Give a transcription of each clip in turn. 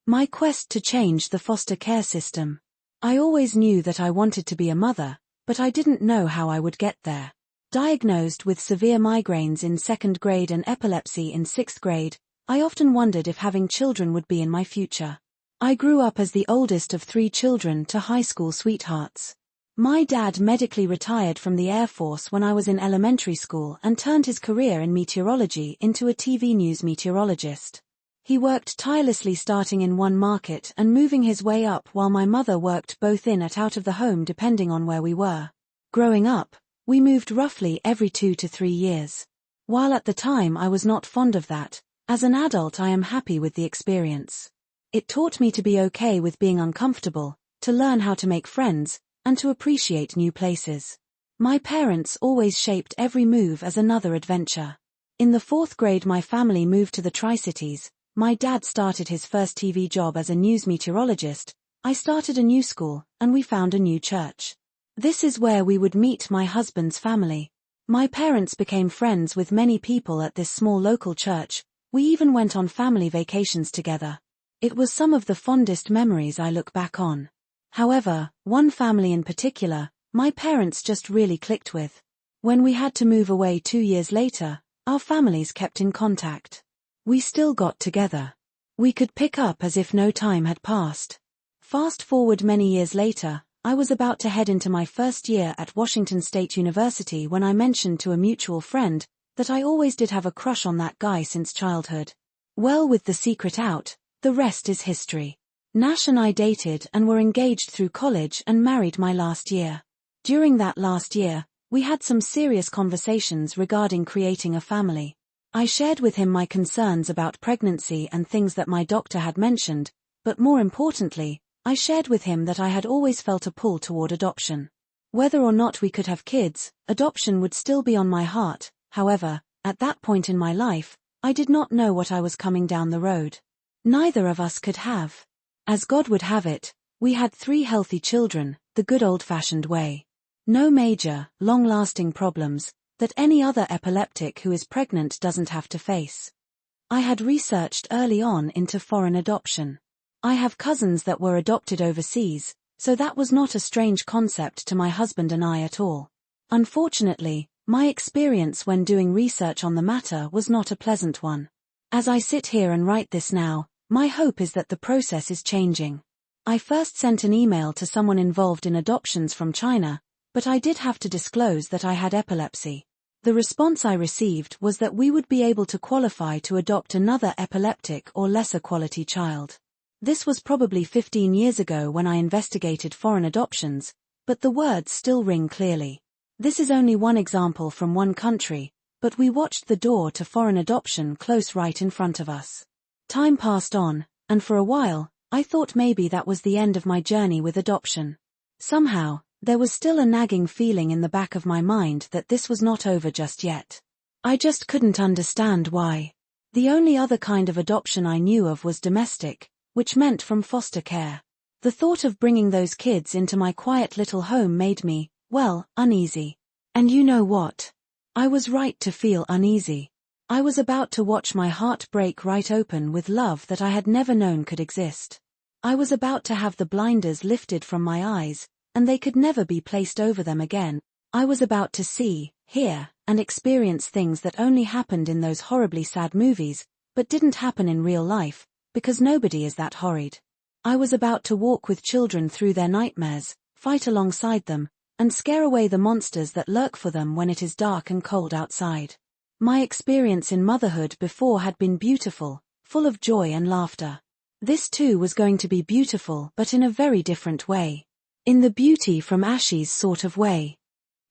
My quest to change the foster care system. I always knew that I wanted to be a mother, but I didn't know how I would get there. Diagnosed with severe migraines in 2nd grade and epilepsy in 6th grade, I often wondered if having children would be in my future. I grew up as the oldest of 3 children to high school sweethearts. My dad medically retired from the Air Force when I was in elementary school and turned his career in meteorology into a TV news meteorologist. He worked tirelessly, starting in one market and moving his way up, while my mother worked both in and out of the home depending on where we were. Growing up, we moved roughly every 2 to 3 years. While at the time I was not fond of that, as an adult I am happy with the experience. It taught me to be okay with being uncomfortable, to learn how to make friends, and to appreciate new places. My parents always shaped every move as another adventure. In the 4th grade my family moved to the Tri-Cities. My dad started his first TV job as a news meteorologist, I started a new school, and we found a new church. This is where we would meet my husband's family. My parents became friends with many people at this small local church. We even went on family vacations together. It was some of the fondest memories I look back on. However, one family in particular, my parents just really clicked with. When we had to move away 2 years later, our families kept in contact. We still got together. We could pick up as if no time had passed. Fast forward many years later, I was about to head into my first year at Washington State University when I mentioned to a mutual friend that I always did have a crush on that guy since childhood. Well, with the secret out, the rest is history. Nash and I dated and were engaged through college and married my last year. During that last year, we had some serious conversations regarding creating a family. I shared with him my concerns about pregnancy and things that my doctor had mentioned, but more importantly, I shared with him that I had always felt a pull toward adoption. Whether or not we could have kids, adoption would still be on my heart. However, at that point in my life, I did not know what I was coming down the road. Neither of us could have. As God would have it, we had 3 healthy children, the good old-fashioned way. No major, long-lasting problems that any other epileptic who is pregnant doesn't have to face. I had researched early on into foreign adoption. I have cousins that were adopted overseas, so that was not a strange concept to my husband and I at all. Unfortunately, my experience when doing research on the matter was not a pleasant one. As I sit here and write this now, my hope is that the process is changing. I first sent an email to someone involved in adoptions from China, but I did have to disclose that I had epilepsy. The response I received was that we would be able to qualify to adopt another epileptic or lesser quality child. This was probably 15 years ago when I investigated foreign adoptions, but the words still ring clearly. This is only one example from one country, but we watched the door to foreign adoption close right in front of us. Time passed on, and for a while, I thought maybe that was the end of my journey with adoption. Somehow, there was still a nagging feeling in the back of my mind that this was not over just yet. I just couldn't understand why. The only other kind of adoption I knew of was domestic, which meant from foster care. The thought of bringing those kids into my quiet little home made me, well, uneasy. And you know what? I was right to feel uneasy. I was about to watch my heart break right open with love that I had never known could exist. I was about to have the blinders lifted from my eyes, and they could never be placed over them again. I was about to see, hear, and experience things that only happened in those horribly sad movies, but didn't happen in real life, because nobody is that horrid. I was about to walk with children through their nightmares, fight alongside them, and scare away the monsters that lurk for them when it is dark and cold outside. My experience in motherhood before had been beautiful, full of joy and laughter. This too was going to be beautiful, but in a very different way. In the beauty from ashes sort of way.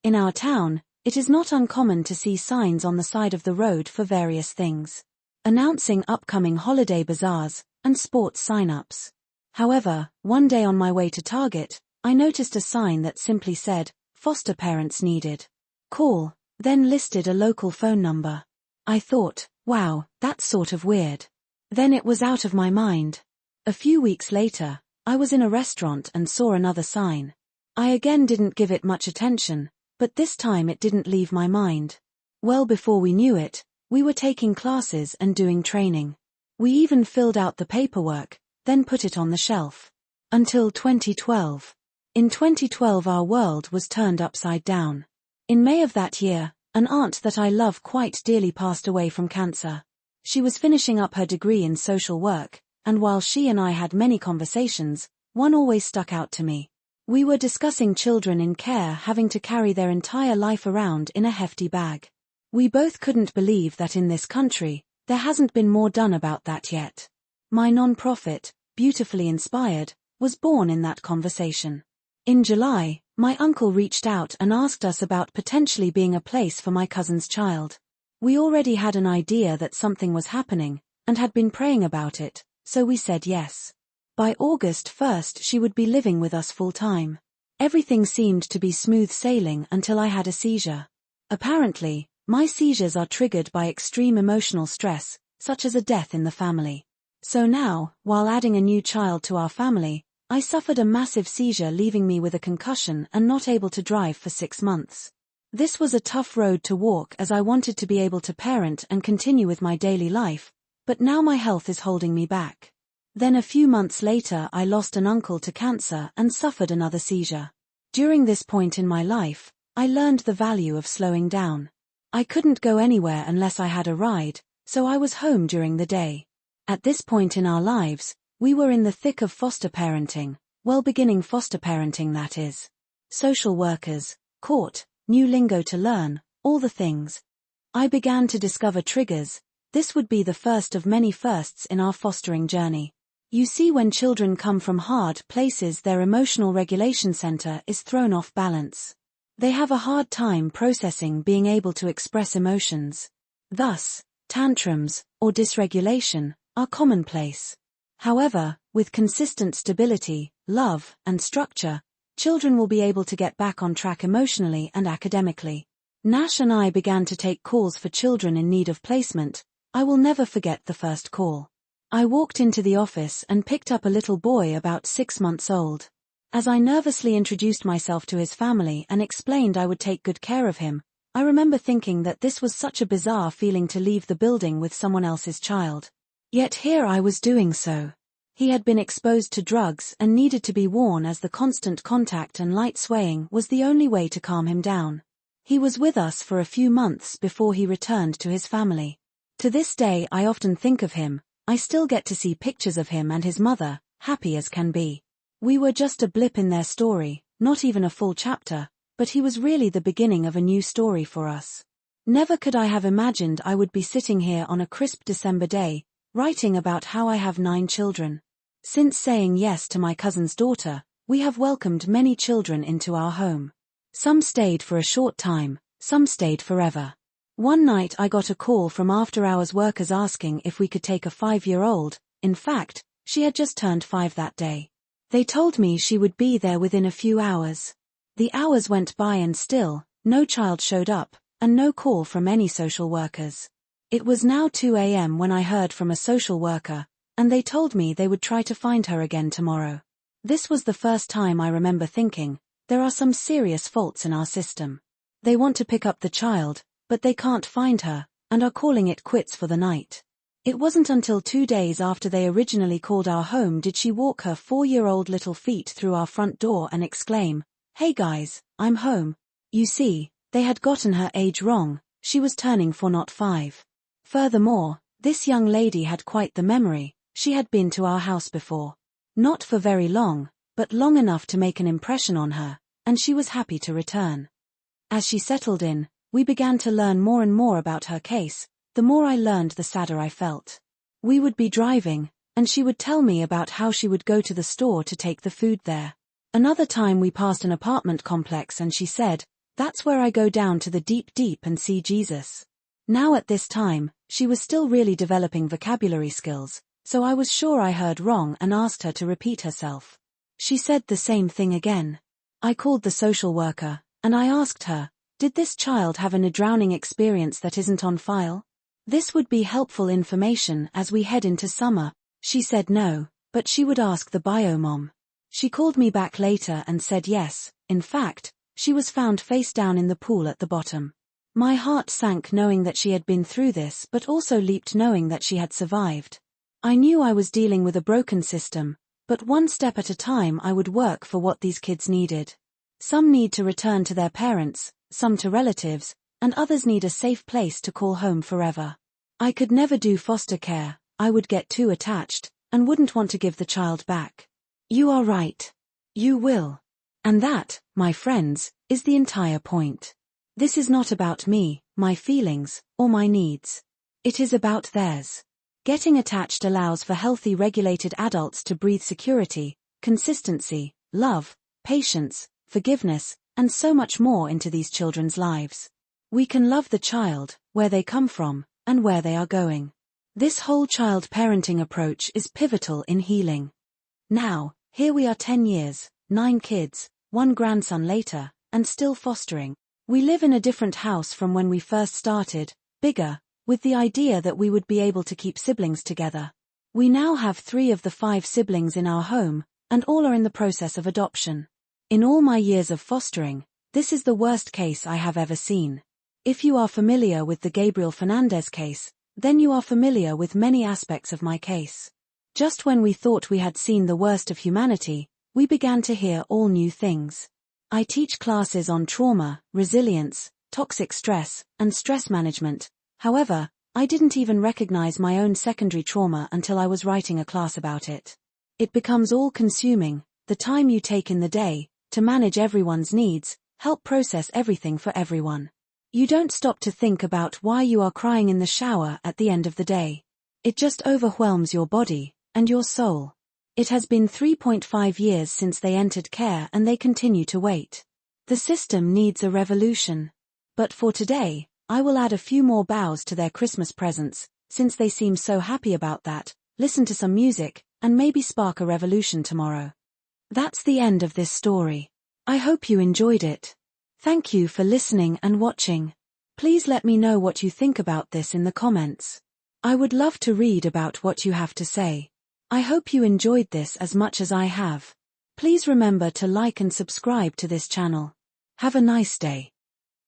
In our town, it is not uncommon to see signs on the side of the road for various things, announcing upcoming holiday bazaars and sports sign-ups. However, one day on my way to Target, I noticed a sign that simply said, "Foster parents needed. Call," then listed a local phone number. I thought, wow, that's sort of weird. Then it was out of my mind. A few weeks later, I was in a restaurant and saw another sign. I again didn't give it much attention, but this time it didn't leave my mind. Well, before we knew it, we were taking classes and doing training. We even filled out the paperwork, then put it on the shelf. Until 2012. In 2012 our world was turned upside down. In May of that year, an aunt that I love quite dearly passed away from cancer. She was finishing up her degree in social work, and while she and I had many conversations, one always stuck out to me. We were discussing children in care having to carry their entire life around in a hefty bag. We both couldn't believe that in this country, there hasn't been more done about that yet. My non-profit, Beautifully Inspired, was born in that conversation. In July, my uncle reached out and asked us about potentially being a place for my cousin's child. We already had an idea that something was happening, and had been praying about it, so we said yes. By August 1st she would be living with us full-time. Everything seemed to be smooth sailing until I had a seizure. Apparently, my seizures are triggered by extreme emotional stress, such as a death in the family. So now, while adding a new child to our family, I suffered a massive seizure leaving me with a concussion and not able to drive for 6 months. This was a tough road to walk as I wanted to be able to parent and continue with my daily life, but now my health is holding me back. Then a few months later I lost an uncle to cancer and suffered another seizure. During this point in my life, I learned the value of slowing down. I couldn't go anywhere unless I had a ride, so I was home during the day. At this point in our lives, we were in the thick of foster parenting, beginning foster parenting that is. Social workers, court, new lingo to learn, all the things. I began to discover triggers. This would be the first of many firsts in our fostering journey. You see, when children come from hard places, their emotional regulation center is thrown off balance. They have a hard time processing being able to express emotions. Thus, tantrums, or dysregulation, are commonplace. However, with consistent stability, love, and structure, children will be able to get back on track emotionally and academically. Nash and I began to take calls for children in need of placement. I will never forget the first call. I walked into the office and picked up a little boy about 6 months old. As I nervously introduced myself to his family and explained I would take good care of him, I remember thinking that this was such a bizarre feeling to leave the building with someone else's child. Yet here I was doing so. He had been exposed to drugs and needed to be worn as the constant contact and light swaying was the only way to calm him down. He was with us for a few months before he returned to his family. To this day I often think of him. I still get to see pictures of him and his mother, happy as can be. We were just a blip in their story, not even a full chapter, but he was really the beginning of a new story for us. Never could I have imagined I would be sitting here on a crisp December day, writing about how I have 9 children. Since saying yes to my cousin's daughter, we have welcomed many children into our home. Some stayed for a short time, some stayed forever. One night I got a call from after-hours workers asking if we could take a 5-year-old, in fact, she had just turned 5 that day. They told me she would be there within a few hours. The hours went by and still, no child showed up, and no call from any social workers. It was now 2 a.m. when I heard from a social worker, and they told me they would try to find her again tomorrow. This was the first time I remember thinking, there are some serious faults in our system. They want to pick up the child, but they can't find her, and are calling it quits for the night. It wasn't until 2 days after they originally called our home did she walk her 4-year-old little feet through our front door and exclaim, "Hey guys, I'm home." You see, they had gotten her age wrong, she was turning 4 not 5. Furthermore, this young lady had quite the memory, she had been to our house before. Not for very long, but long enough to make an impression on her, and she was happy to return. As she settled in, we began to learn more and more about her case. The more I learned, the sadder I felt. We would be driving, and she would tell me about how she would go to the store to take the food there. Another time we passed an apartment complex and she said, "That's where I go down to the deep deep and see Jesus." Now at this time, she was still really developing vocabulary skills, so I was sure I heard wrong and asked her to repeat herself. She said the same thing again. I called the social worker, and I asked her, did this child have a drowning experience that isn't on file? This would be helpful information as we head into summer. She said no, but she would ask the biomom. She called me back later and said yes, in fact, she was found face down in the pool at the bottom. My heart sank knowing that she had been through this, but also leaped knowing that she had survived. I knew I was dealing with a broken system, but one step at a time I would work for what these kids needed. Some need to return to their parents, some to relatives, and others need a safe place to call home forever. I could never do foster care, I would get too attached, and wouldn't want to give the child back. You are right. You will. And that, my friends, is the entire point. This is not about me, my feelings, or my needs. It is about theirs. Getting attached allows for healthy regulated adults to breathe security, consistency, love, patience, forgiveness, and so much more into these children's lives. We can love the child, where they come from, and where they are going. This whole child parenting approach is pivotal in healing. Now, here we are 10 years, 9 kids, 1 grandson later, and still fostering. We live in a different house from when we first started, bigger, with the idea that we would be able to keep siblings together. We now have 3 of the 5 siblings in our home, and all are in the process of adoption. In all my years of fostering, this is the worst case I have ever seen. If you are familiar with the Gabriel Fernandez case, then you are familiar with many aspects of my case. Just when we thought we had seen the worst of humanity, we began to hear all new things. I teach classes on trauma, resilience, toxic stress, and stress management. However, I didn't even recognize my own secondary trauma until I was writing a class about it. It becomes all-consuming, the time you take in the day, to manage everyone's needs, help process everything for everyone. You don't stop to think about why you are crying in the shower at the end of the day. It just overwhelms your body, and your soul. It has been 3.5 years since they entered care and they continue to wait. The system needs a revolution. But for today, I will add a few more bows to their Christmas presents, since they seem so happy about that, listen to some music, and maybe spark a revolution tomorrow. That's the end of this story. I hope you enjoyed it. Thank you for listening and watching. Please let me know what you think about this in the comments. I would love to read about what you have to say. I hope you enjoyed this as much as I have. Please remember to like and subscribe to this channel. Have a nice day.